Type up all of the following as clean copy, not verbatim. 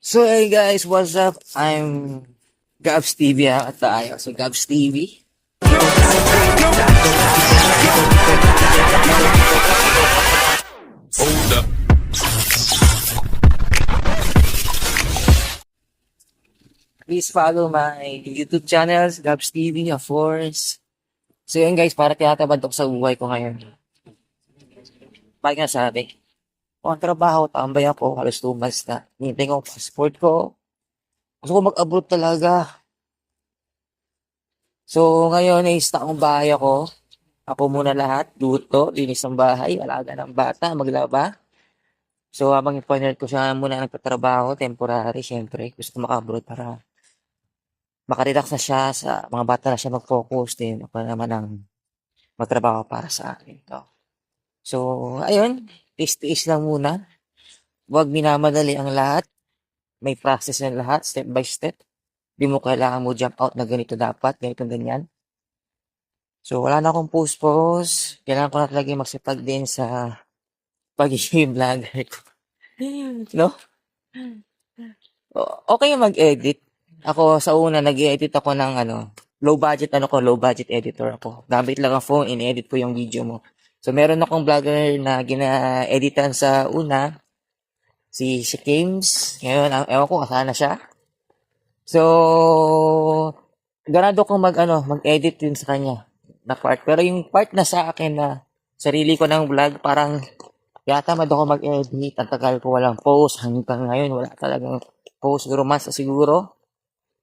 So hey guys, what's up? I'm Gabs TV at tayo. So Gabs TV. Hold up. Please follow my YouTube channels, Gabs TV, of course. So yun guys, para tinatabad ako sa buhay ko ngayon. Bakit nga sabi? Kung ang trabaho, tambay ako, halos 2 months na. Hintay ko ang passport ko. Gusto ko mag-abroad talaga. So ngayon, na-stock ang bahay ako. Ako muna lahat, luto, linis ng bahay, alaga ng bata, maglaba. So habang partner ko siya muna nagtatrabaho, temporary, syempre. Gusto ko maka-abroad para makarelax na siya sa mga bata na siya mag-focus din. Ako naman ang magtrabaho para sa akin. So, ayun, tiis-tiis lang muna. Huwag minamadali ang lahat. May process ng lahat, step by step. Di mo kailangan mo jump out na ganito dapat, ganito ganyan. So, wala na akong post-post. Kailangan ko na talaga magsipag din sa pagiging vlogger ko. No? Okay yung mag-edit. Ako, sa una, nag-edit ako ng low budget, low budget editor ako. Gamit lang ang phone, in-edit ko yung video mo. So, meron akong vlogger na gina-editan sa una, si James. Ngayon, ewan ko, kasana siya. So, ganado kong mag-edit din sa kanya na part. Pero yung part na sa akin na sarili ko ng vlog, parang yata ako mag-edit. Ang tagal ko walang post. Hanggang ngayon, wala talagang post. Siguro mas siguro.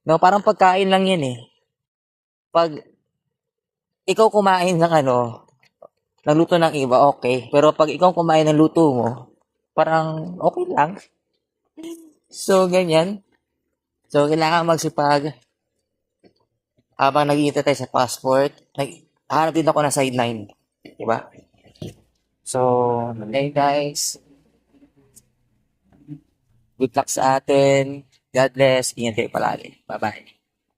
No, parang pagkain lang yan eh. Pag ikaw kumain ng ng luto ng iba, okay. Pero pag ikaw kumain ng luto mo, parang okay lang. So, ganyan. So, kailangan magsipag. Habang nag-iintay tayo sa passport, naghahanap din ako ng sideline. Diba? So, hey guys. Good luck sa atin. God bless. Ingat kayo palagi. Bye-bye.